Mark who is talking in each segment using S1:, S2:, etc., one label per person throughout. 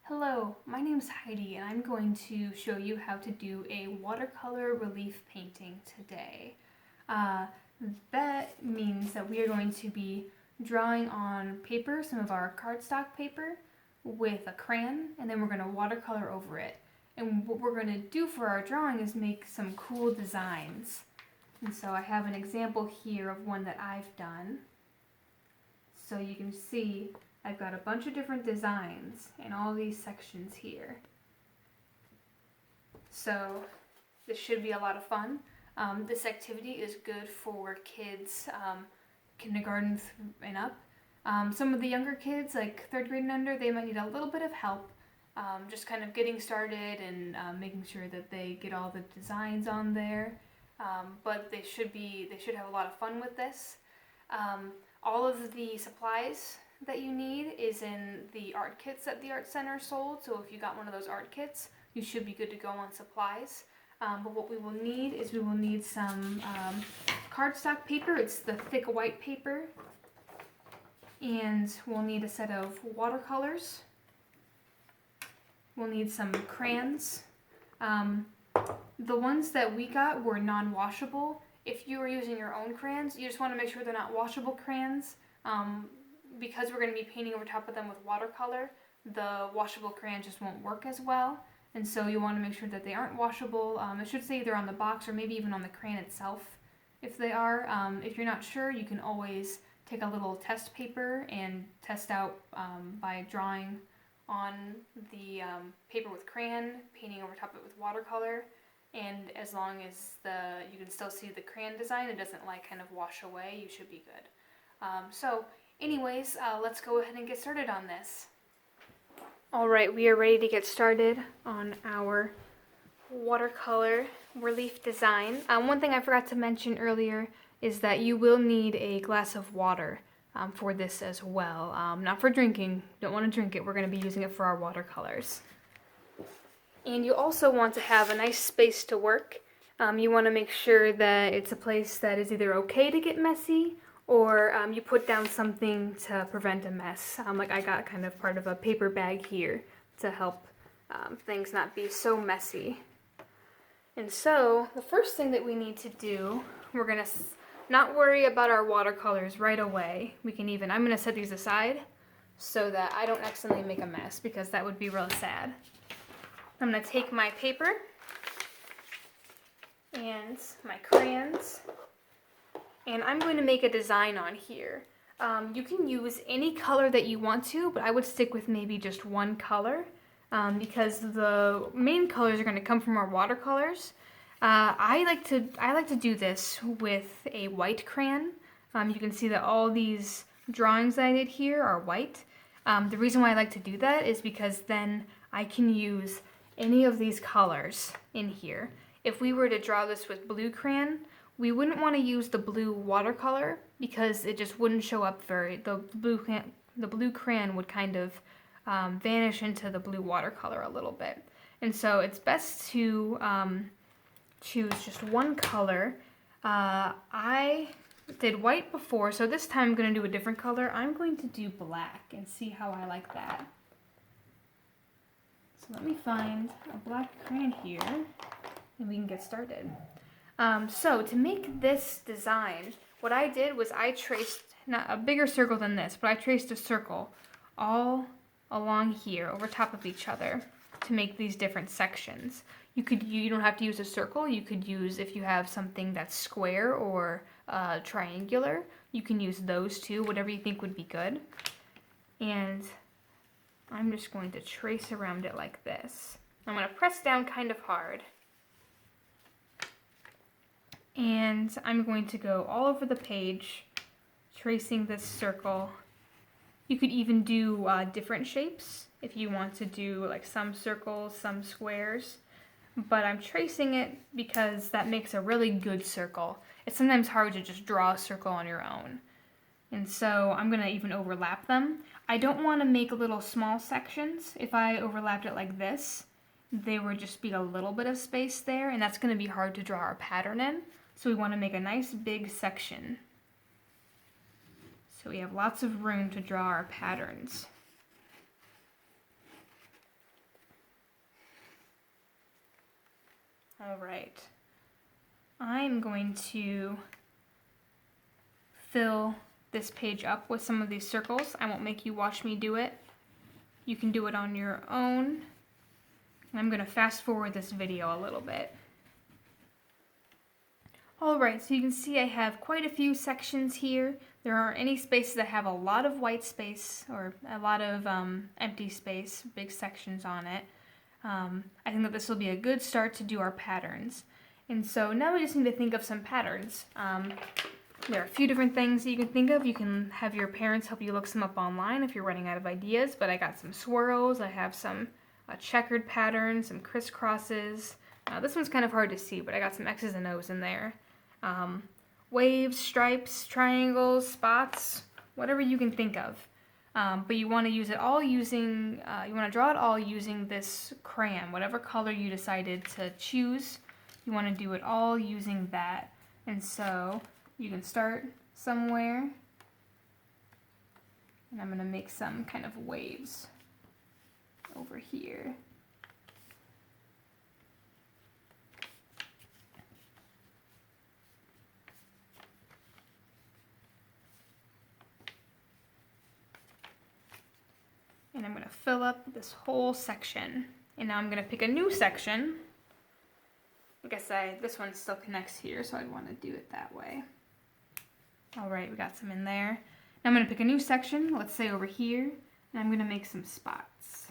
S1: Hello, my name's Heidi and I'm going to show you how to do a watercolor relief painting today. That means that we are going to be drawing on paper, some of our cardstock paper, with a crayon, and then we're going to watercolor over it. And what we're going to do for our drawing is make some cool designs. And so I have an example here of one that I've done. So you can see I've got a bunch of different designs in all these sections here. So this should be a lot of fun. This activity is good for kids kindergarten and up. Some of the younger kids, like 3rd grade and under, they might need a little bit of help, just kind of getting started and making sure that they get all the designs on there. But they should have a lot of fun with this. All of the supplies that you need is in the art kits that the art center sold. So if you got one of those art kits, you should be good to go on supplies. But what we will need is some cardstock paper. It's the thick white paper. And we'll need a set of watercolors. We'll need some crayons. The ones that we got were non-washable. If you are using your own crayons, you just want to make sure they're not washable crayons. Because we're going to be painting over top of them with watercolor, the washable crayon just won't work as well. And so you want to make sure that they aren't washable. It should say either on the box or maybe even on the crayon itself if they are. If you're not sure, you can always take a little test paper and test out by drawing on the paper with crayon, painting over top of it with watercolor. And as long as you can still see the crayon design, it doesn't kind of wash away, you should be good. Anyways, let's go ahead and get started on this. Alright, we are ready to get started on our watercolor relief design. One thing I forgot to mention earlier is that you will need a glass of water for this as well. Not for drinking, don't want to drink it, we're going to be using it for our watercolors. And you also want to have a nice space to work. You want to make sure that it's a place that is either okay to get messy, or you put down something to prevent a mess. Like I got kind of part of a paper bag here to help things not be so messy. And so the first thing that we need to do, we're gonna not worry about our watercolors right away. I'm gonna set these aside so that I don't accidentally make a mess, because that would be real sad. I'm gonna take my paper and my crayons, and I'm going to make a design on here. You can use any color that you want to, but I would stick with maybe just one color because the main colors are going to come from our watercolors. I like to do this with a white crayon. You can see that all these drawings that I did here are white. The reason why I like to do that is because then I can use any of these colors in here. If we were to draw this with blue crayon, we wouldn't want to use the blue watercolor because it just wouldn't show up the blue crayon would kind of vanish into the blue watercolor a little bit. And so it's best to choose just one color. I did white before, so this time I'm going to do a different color. I'm going to do black and see how I like that. So let me find a black crayon here and we can get started. So to make this design, what I did was I traced, not a bigger circle than this, but I traced a circle all along here over top of each other to make these different sections. You don't have to use a circle. You could use, if you have something that's square or triangular, you can use those too, whatever you think would be good. And I'm just going to trace around it like this. I'm going to press down kind of hard. And I'm going to go all over the page, tracing this circle. You could even do different shapes if you want to do like some circles, some squares. But I'm tracing it because that makes a really good circle. It's sometimes hard to just draw a circle on your own. And so I'm going to even overlap them. I don't want to make little small sections. If I overlapped it like this, there would just be a little bit of space there, and that's going to be hard to draw our pattern in. So we want to make a nice big section. So we have lots of room to draw our patterns. All right. I'm going to fill this page up with some of these circles. I won't make you watch me do it. You can do it on your own. I'm going to fast forward this video a little bit. Alright, so you can see I have quite a few sections here. There aren't any spaces that have a lot of white space or a lot of empty space, big sections on it. I think that this will be a good start to do our patterns. And so now we just need to think of some patterns. There are a few different things that you can think of. You can have your parents help you look some up online if you're running out of ideas, but I got some swirls, I have some checkered patterns, some crisscrosses. This one's kind of hard to see, but I got some X's and O's in there. Waves, stripes, triangles, spots, whatever you can think of. But you want to use it all using, you want to draw it all using this crayon, whatever color you decided to choose. You want to do it all using that. And so you can start somewhere. And I'm going to make some kind of waves over here. And I'm going to fill up this whole section. And now I'm going to pick a new section. I guess this one still connects here, so I'd want to do it that way. Alright, we got some in there. Now I'm going to pick a new section, let's say over here, and I'm going to make some spots.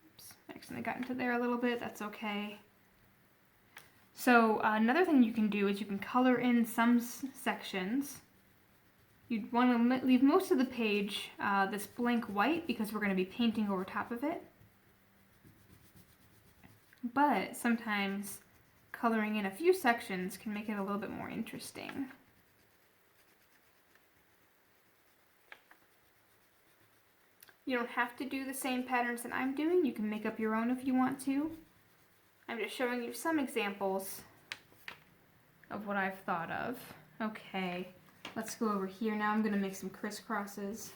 S1: Oops, I accidentally got into there a little bit, that's okay. So another thing you can do is you can color in some sections. You'd want to leave most of the page this blank white because we're going to be painting over top of it. But sometimes coloring in a few sections can make it a little bit more interesting. You don't have to do the same patterns that I'm doing. You can make up your own if you want to. I'm just showing you some examples of what I've thought of. Okay. Let's go over here now. I'm going to make some crisscrosses.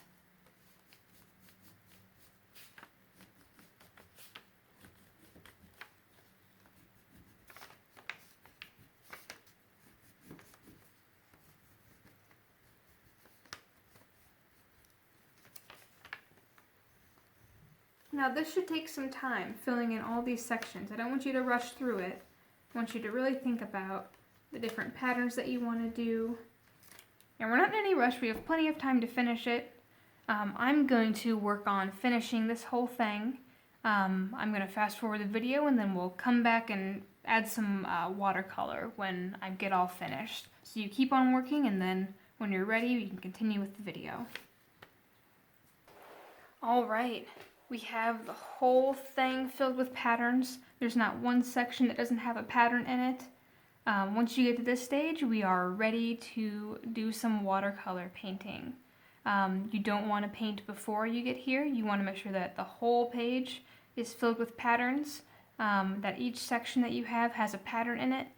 S1: Now this should take some time, filling in all these sections. I don't want you to rush through it. I want you to really think about the different patterns that you want to do. And we're not in any rush, we have plenty of time to finish it. I'm going to work on finishing this whole thing. I'm going to fast forward the video and then we'll come back and add some watercolor when I get all finished. So you keep on working and then when you're ready you can continue with the video. Alright, we have the whole thing filled with patterns. There's not one section that doesn't have a pattern in it. Once you get to this stage, we are ready to do some watercolor painting. You don't want to paint before you get here. You want to make sure that the whole page is filled with patterns, that each section that you have has a pattern in it,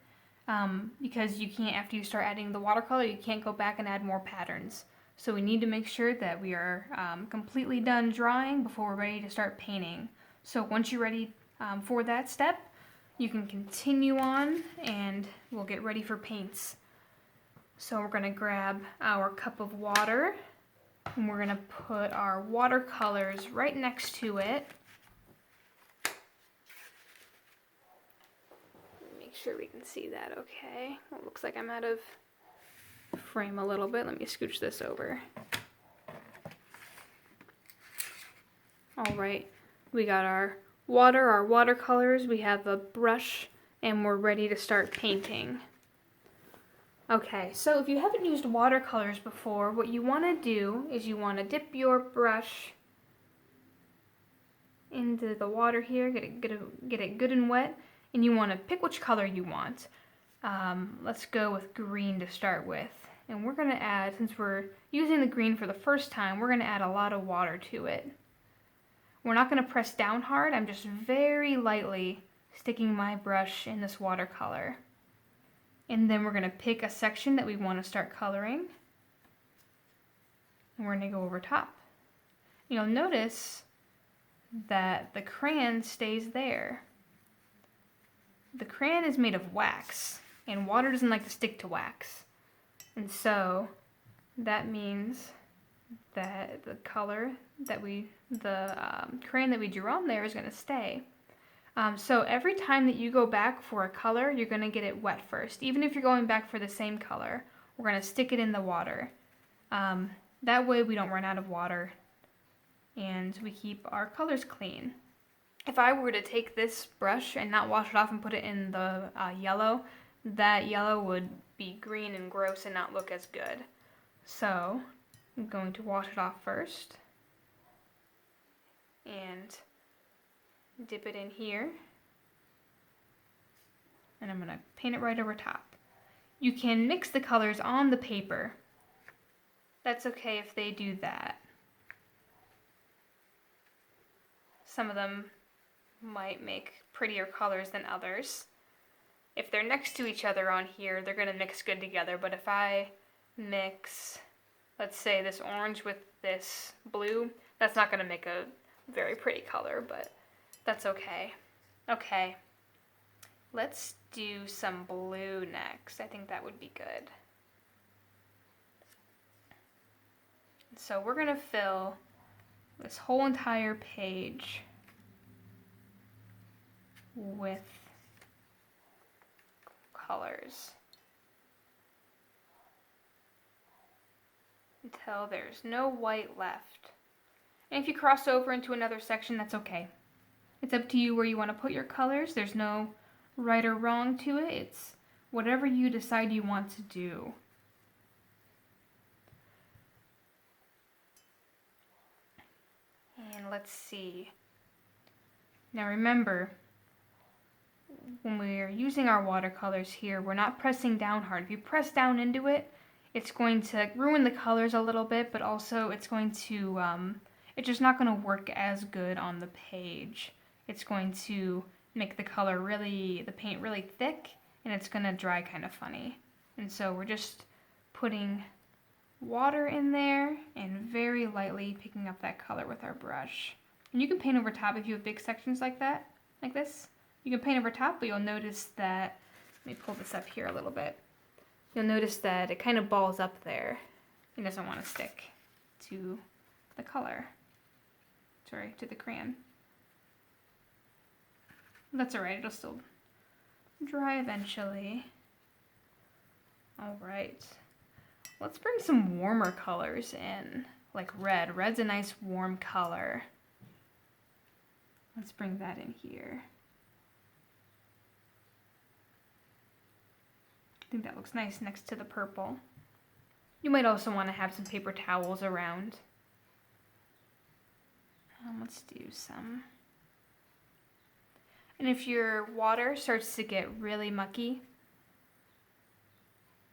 S1: because you can't, after you start adding the watercolor, you can't go back and add more patterns. So we need to make sure that we are completely done drawing before we're ready to start painting. So once you're ready for that step, you can continue on and we'll get ready for paints. So we're going to grab our cup of water and we're going to put our watercolors right next to it. Make sure we can see that okay. Well, it looks like I'm out of frame a little bit. Let me scooch this over. Alright, we got our water, our watercolors, we have a brush, and we're ready to start painting. Okay, so if you haven't used watercolors before, what you want to do is you want to dip your brush into the water here, get it good and wet, and you want to pick which color you want. Let's go with green to start with. And we're going to add, since we're using the green for the first time, we're going to add a lot of water to it. We're not going to press down hard, I'm just very lightly sticking my brush in this watercolor. And then we're going to pick a section that we want to start coloring. And we're going to go over top. You'll notice that the crayon stays there. The crayon is made of wax, and water doesn't like to stick to wax. And so that means that the color that the crayon that we drew on there is going to stay. So every time that you go back for a color, you're going to get it wet first. Even if you're going back for the same color, we're going to stick it in the water. That way we don't run out of water and we keep our colors clean. If I were to take this brush and not wash it off and put it in the yellow, that yellow would be green and gross and not look as good. So I'm going to wash it off first and dip it in here, and I'm going to paint it right over top. You can mix the colors on the paper. That's okay if they do that. Some of them might make prettier colors than others. If they're next to each other on here, they're going to mix good together, but if I mix, let's say, this orange with this blue, that's not going to make a very pretty color, but that's okay. Okay, let's do some blue next. I think that would be good. So we're going to fill this whole entire page with colors until there's no white left. And if you cross over into another section, that's okay. It's up to you where you want to put your colors. There's no right or wrong to it. It's whatever you decide you want to do. And let's see. Now remember, when we're using our watercolors here, we're not pressing down hard. If you press down into it, it's going to ruin the colors a little bit, but also it's going to, it's just not going to work as good on the page. It's going to make the color the paint really thick, and it's going to dry kind of funny. And so we're just putting water in there and very lightly picking up that color with our brush. And you can paint over top if you have big sections like that, like this. You can paint over top, but you'll notice that, let me pull this up here a little bit. You'll notice that it kind of balls up there. It doesn't want to stick to the color. Sorry, to the crayon. That's alright, it'll still dry eventually. Alright. Let's bring some warmer colors in, like red. Red's a nice warm color. Let's bring that in here. I think that looks nice next to the purple. You might also want to have some paper towels around. Let's do some. And if your water starts to get really mucky,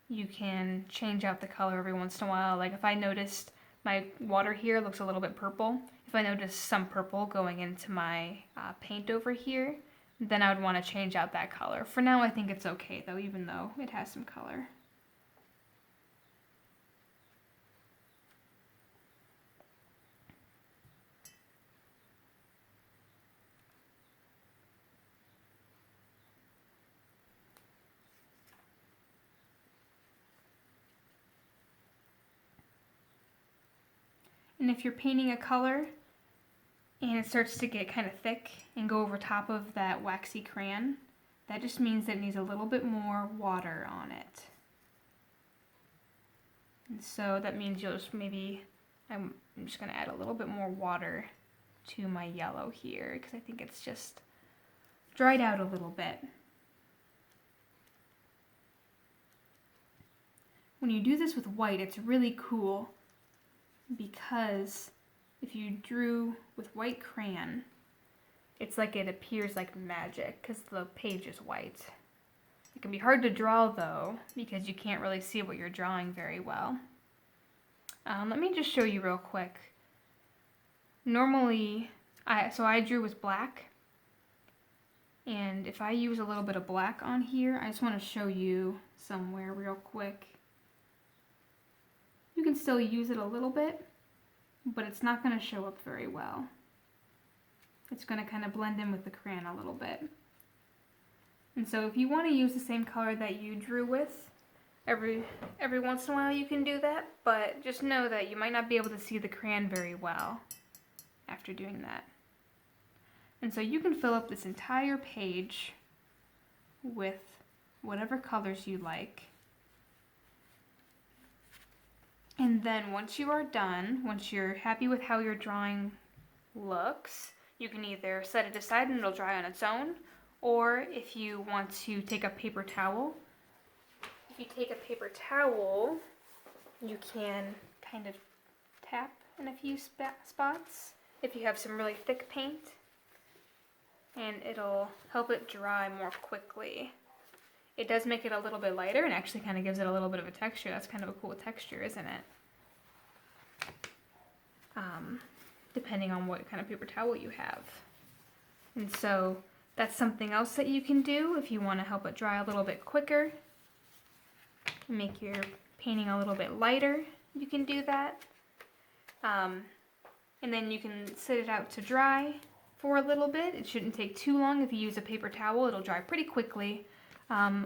S1: you can change out the color every once in a while. Like if I noticed my water here looks a little bit purple, if I notice some purple going into my paint over here, then I would want to change out that color. For now, I think it's okay though, even though it has some color. And if you're painting a color and it starts to get kind of thick and go over top of that waxy crayon, that just means that it needs a little bit more water on it. And so that means you'll just maybe, I'm just going to add a little bit more water to my yellow here because I think it's just dried out a little bit. When you do this with white, it's really cool because if you drew with white crayon, it's like it appears like magic because the page is white. It can be hard to draw though because you can't really see what you're drawing very well. Let me just show you real quick. Normally, I drew with black, and if I use a little bit of black on here, I just want to show you somewhere real quick. You can still use it a little bit, but it's not going to show up very well. it's going to kind of blend in with the crayon a little bit. And so if you want to use the same color that you drew with, every once in a while you can do that, but just know that you might not be able to see the crayon very well after doing that. And so you can fill up this entire page with whatever colors you like. And then once you are done, once you're happy with how your drawing looks, you can either set it aside and it'll dry on its own, or if you want to take a paper towel, if you take a paper towel, you can kind of tap in a few spots if you have some really thick paint, and it'll help it dry more quickly. It does make it a little bit lighter and actually kind of gives it a little bit of a texture. That's kind of a cool texture, isn't it? Depending on what kind of paper towel you have. And so that's something else that you can do if you want to help it dry a little bit quicker. Make your painting a little bit lighter. You can do that. And then you can sit it out to dry for a little bit. It shouldn't take too long. If you use a paper towel, it'll dry pretty quickly.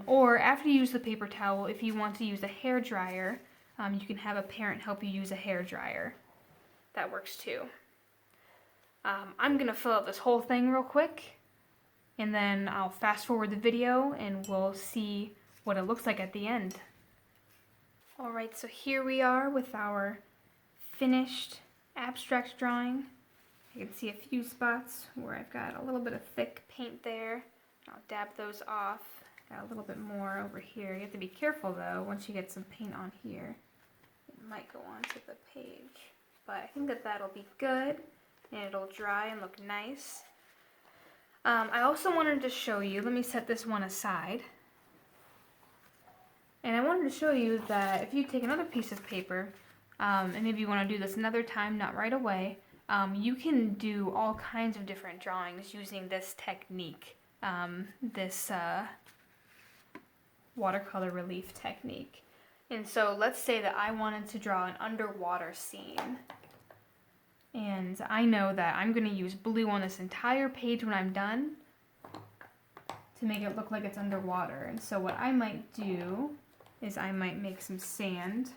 S1: Or after you use the paper towel, if you want to use a hair dryer, you can have a parent help you use a hair dryer. That works too. I'm going to fill out this whole thing real quick, and then I'll fast forward the video and we'll see what it looks like at the end. Alright, so here we are with our finished abstract drawing. I can see a few spots where I've got a little bit of thick paint there. I'll dab those off. Got a little bit more over here. You have to be careful though, once you get some paint on here. It might go onto the page. But I think that that'll be good, and it'll dry and look nice. I also wanted to show you, let me set this one aside. And I wanted to show you that if you take another piece of paper, and maybe you want to do this another time, not right away, you can do all kinds of different drawings using this technique, this watercolor relief technique. And so let's say that I wanted to draw an underwater scene. And I know that I'm going to use blue on this entire page when I'm done to make it look like it's underwater. And so what I might do is I might make some sand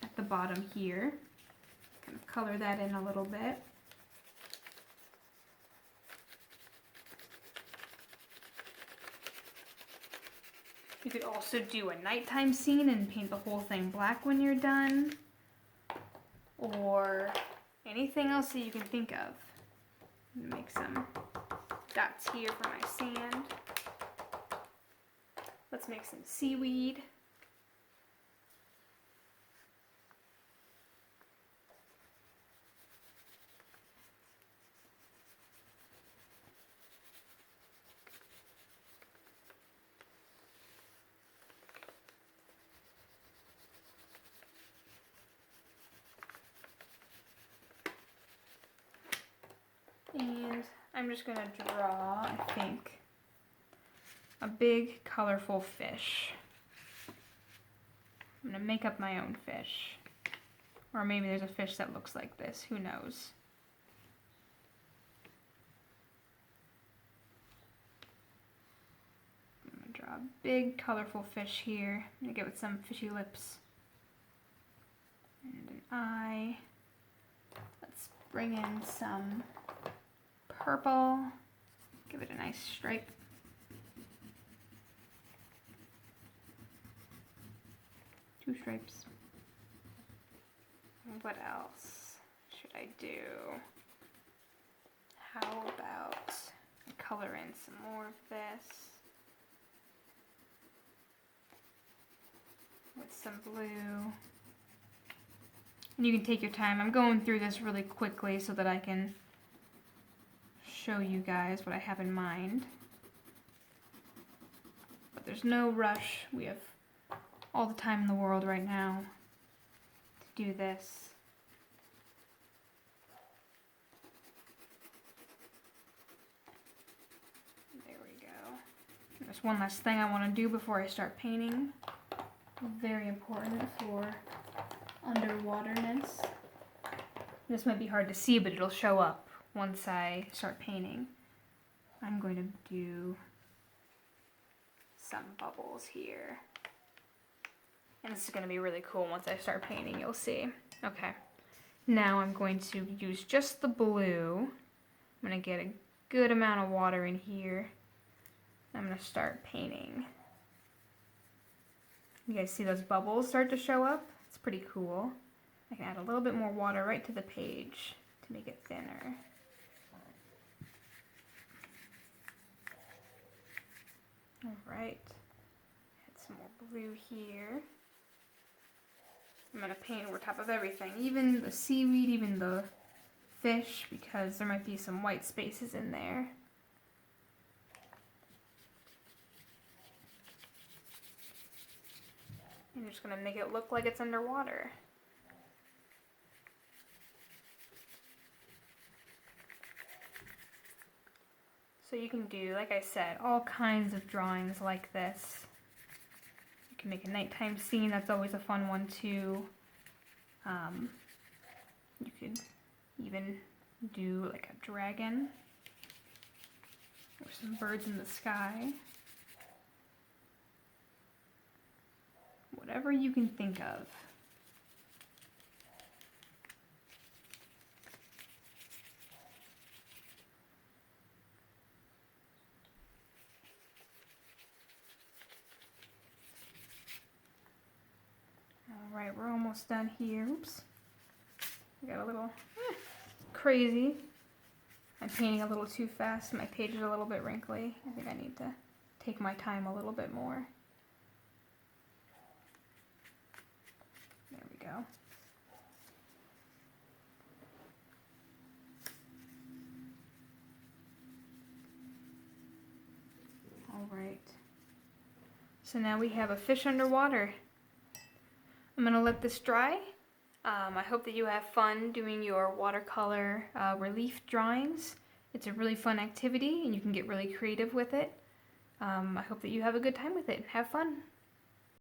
S1: at the bottom here. Kind of color that in a little bit. You could also do a nighttime scene and paint the whole thing black when you're done. Or anything else that you can think of. Make some dots here for my sand. Let's make some seaweed. And I'm just going to draw, I think, a big colorful fish. I'm going to make up my own fish. Or maybe there's a fish that looks like this, who knows. I'm going to draw a big colorful fish here. I'm going to give it some fishy lips. And an eye. Let's bring in some purple, give it a nice stripe. Two stripes. What else should I do? How about color in some more of this with some blue. And you can take your time. I'm going through this really quickly so that I can show you guys what I have in mind. But there's no rush. We have all the time in the world right now to do this. There we go. And there's one last thing I want to do before I start painting. Very important for underwaterness. This might be hard to see, but it'll show up once I start painting. I'm going to do some bubbles here. And this is going to be really cool once I start painting, you'll see. Okay, now I'm going to use just the blue. I'm going to get a good amount of water in here. I'm going to start painting. You guys see those bubbles start to show up? It's pretty cool. I can add a little bit more water right to the page to make it thinner. Alright, add some more blue here. I'm going to paint over top of everything, even the seaweed, even the fish, because there might be some white spaces in there. I'm just going to make it look like it's underwater. So you can do, like I said, all kinds of drawings like this. You can make a nighttime scene, that's always a fun one too. You could even do like a dragon or some birds in the sky. Whatever you can think of. Alright, we're almost done here. Oops. I got a little crazy. I'm painting a little too fast. My page is a little bit wrinkly. I think I need to take my time a little bit more. There we go. Alright. So now we have a fish underwater. I'm going to let this dry. I hope that you have fun doing your watercolor relief drawings. It's a really fun activity and you can get really creative with it. I hope that you have a good time with it. Have fun.